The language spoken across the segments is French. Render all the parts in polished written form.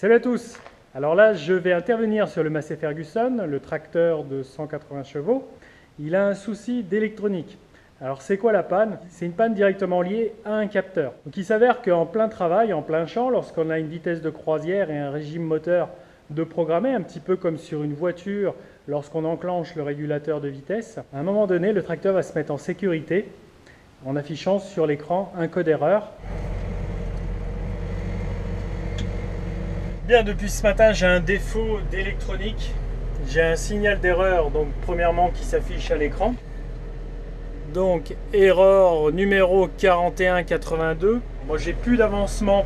Salut à tous. Alors là, je vais intervenir sur le Massey Ferguson, le tracteur de 180 chevaux. Il a un souci d'électronique. Alors c'est quoi la panne? C'est une panne directement liée à un capteur. Donc il s'avère qu'en plein travail, en plein champ, lorsqu'on a une vitesse de croisière et un régime moteur de programmer, un petit peu comme sur une voiture lorsqu'on enclenche le régulateur de vitesse, à un moment donné, le tracteur va se mettre en sécurité en affichant sur l'écran un code erreur. Bien, depuis ce matin, j'ai un défaut d'électronique. J'ai un signal d'erreur, donc premièrement qui s'affiche à l'écran. Donc erreur numéro 4182. Moi j'ai plus d'avancement.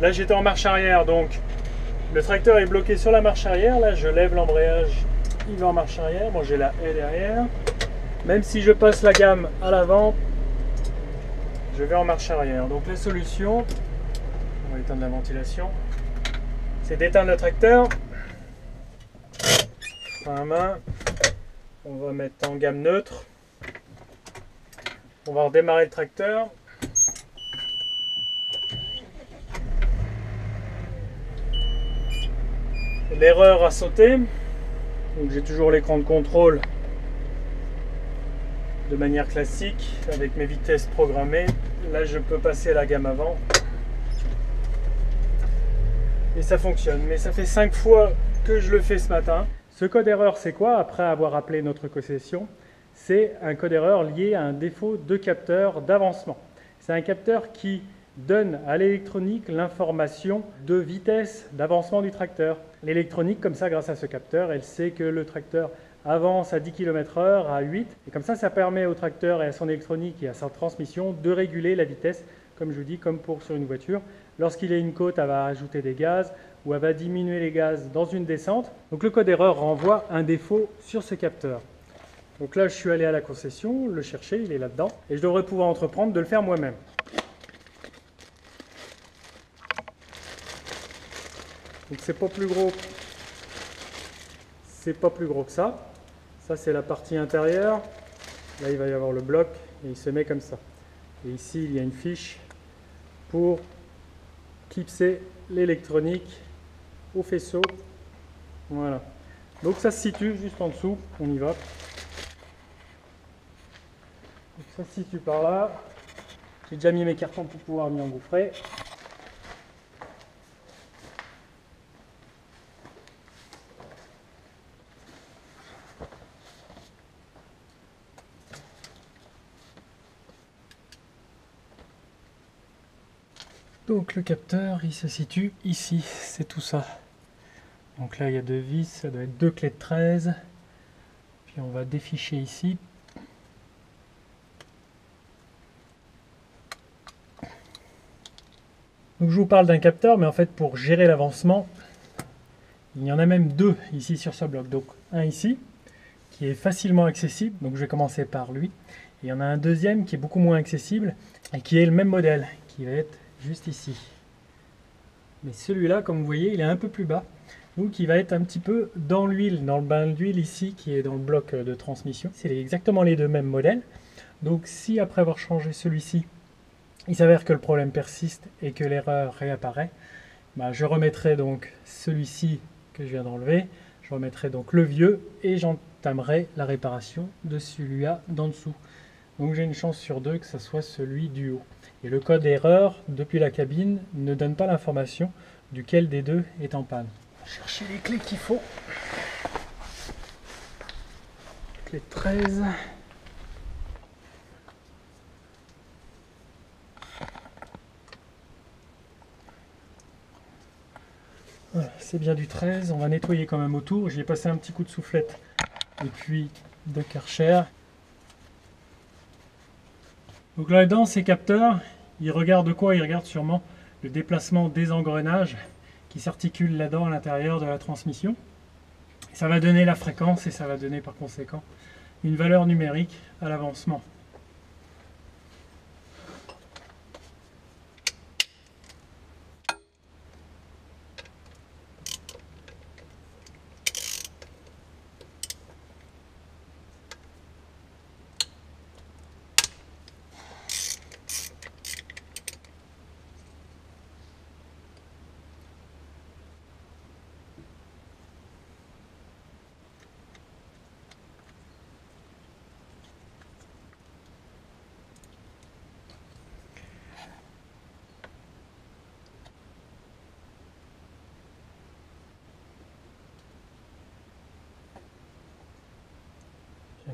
Là j'étais en marche arrière, donc le tracteur est bloqué sur la marche arrière. Là je lève l'embrayage, il va en marche arrière. Moi j'ai la haie derrière. Même si je passe la gamme à l'avant, je vais en marche arrière. Donc la solution, on va éteindre la ventilation, c'est d'éteindre le tracteur. Frein à main, on va mettre en gamme neutre. On va redémarrer le tracteur. L'erreur a sauté. Donc j'ai toujours l'écran de contrôle de manière classique avec mes vitesses programmées. Là je peux passer à la gamme avant. Et ça fonctionne. Mais ça fait 5 fois que je le fais ce matin. Ce code erreur c'est quoi? Après avoir appelé notre concession, c'est un code erreur lié à un défaut de capteur d'avancement. C'est un capteur qui donne à l'électronique l'information de vitesse d'avancement du tracteur. L'électronique, comme ça, grâce à ce capteur, elle sait que le tracteur avance à 10 km/h, à 8, et comme ça permet au tracteur et à son électronique et à sa transmission de réguler la vitesse, comme je vous dis, comme sur une voiture. Lorsqu'il y a une côte, elle va ajouter des gaz, ou elle va diminuer les gaz dans une descente. Donc le code erreur renvoie un défaut sur ce capteur. Donc là, je suis allé à la concession, le chercher, il est là-dedans, et je devrais pouvoir entreprendre de le faire moi-même. Donc c'est pas plus gros que ça. Ça c'est la partie intérieure. Là il va y avoir le bloc et il se met comme ça. Et ici il y a une fiche pour clipser l'électronique au faisceau. Voilà. Donc ça se situe juste en dessous. On y va. Donc ça se situe par là. J'ai déjà mis mes cartons pour pouvoir m'y engouffrer. Donc le capteur, il se situe ici, c'est tout ça. Donc là, il y a 2 vis, ça doit être 2 clés de 13. Puis on va déficher ici. Donc je vous parle d'un capteur, mais en fait pour gérer l'avancement, il y en a même 2 ici sur ce bloc. Donc un ici, qui est facilement accessible, donc je vais commencer par lui. Et il y en a un deuxième qui est beaucoup moins accessible, et qui est le même modèle, qui va être juste ici. Mais celui-là, comme vous voyez, il est un peu plus bas. Donc il va être un petit peu dans l'huile, dans le bain d'huile ici, qui est dans le bloc de transmission. C'est exactement les deux mêmes modèles. Donc si après avoir changé celui-ci, il s'avère que le problème persiste et que l'erreur réapparaît, je remettrai donc celui-ci que je viens d'enlever, je remettrai donc le vieux et j'entamerai la réparation de celui-là d'en dessous. Donc j'ai une chance sur 2 que ce soit celui du haut. Et le code erreur depuis la cabine ne donne pas l'information duquel des deux est en panne. Chercher les clés qu'il faut. Clé 13. Voilà, c'est bien du 13. On va nettoyer quand même autour. J'y ai passé un petit coup de soufflette et puis de Karcher. Donc là-dedans, ces capteurs, ils regardent quoi? Ils regardent sûrement le déplacement des engrenages qui s'articulent là-dedans à l'intérieur de la transmission. Ça va donner la fréquence et ça va donner par conséquent une valeur numérique à l'avancement.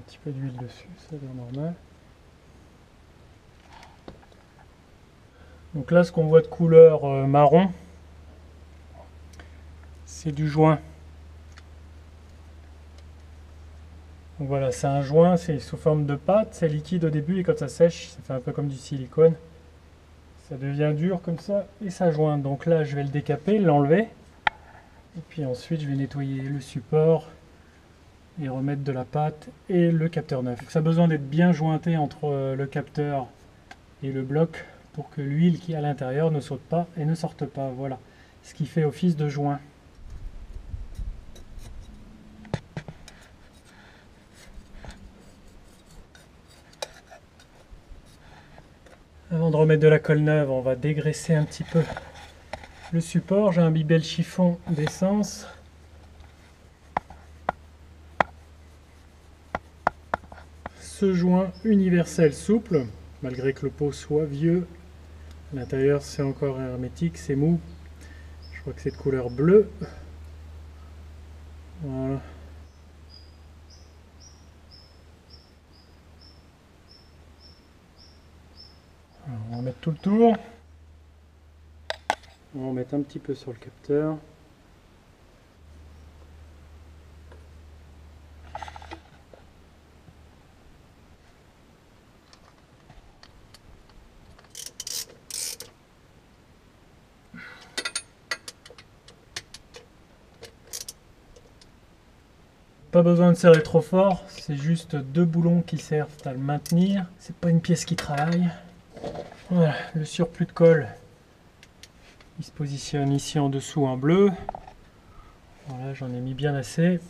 petit peu d'huile dessus, ça a l'air normal. Donc là, ce qu'on voit de couleur marron, c'est du joint. Donc voilà, c'est un joint, c'est sous forme de pâte, c'est liquide au début et quand ça sèche, ça fait un peu comme du silicone. Ça devient dur comme ça et ça joint. Donc là, je vais le décaper, l'enlever. Et puis ensuite, je vais nettoyer le support et remettre de la pâte et le capteur neuf. Donc ça a besoin d'être bien jointé entre le capteur et le bloc pour que l'huile qui est à l'intérieur ne saute pas et ne sorte pas. Voilà, ce qui fait office de joint. Avant de remettre de la colle neuve, on va dégraisser un petit peu le support. J'ai imbibé le chiffon d'essence. Ce joint universel souple, malgré que le pot soit vieux, à l'intérieur c'est encore hermétique, c'est mou. Je crois que c'est de couleur bleue. Voilà. Alors, on va mettre tout le tour. On va en mettre un petit peu sur le capteur. Pas besoin de serrer trop fort, c'est juste deux boulons qui servent à le maintenir. C'est pas une pièce qui travaille. Voilà, le surplus de colle, il se positionne ici en dessous en bleu. Voilà, j'en ai mis bien assez.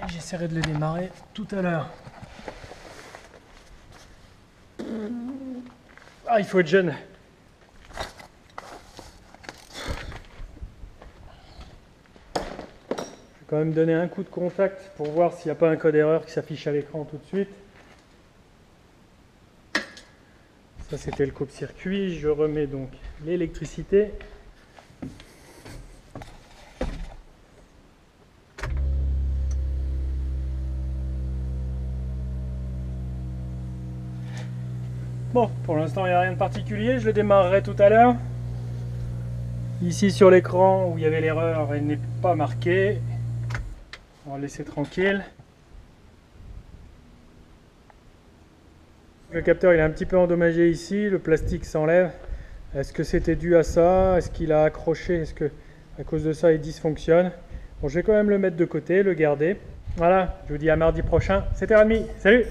J'essaierai de le démarrer tout à l'heure. Ah, il faut être jeune. Je vais quand même donner un coup de contact pour voir s'il n'y a pas un code erreur qui s'affiche à l'écran tout de suite. Ça, c'était le coupe-circuit. Je remets donc l'électricité. Bon, pour l'instant, il n'y a rien de particulier. Je le démarrerai tout à l'heure. Ici, sur l'écran où il y avait l'erreur, elle n'est pas marquée. On va le laisser tranquille. Le capteur, il est un petit peu endommagé ici. Le plastique s'enlève. Est-ce que c'était dû à ça? Est-ce qu'il a accroché? Est-ce que à cause de ça, il dysfonctionne? Bon, je vais quand même le mettre de côté, le garder. Voilà, je vous dis à mardi prochain, 7h30. Salut!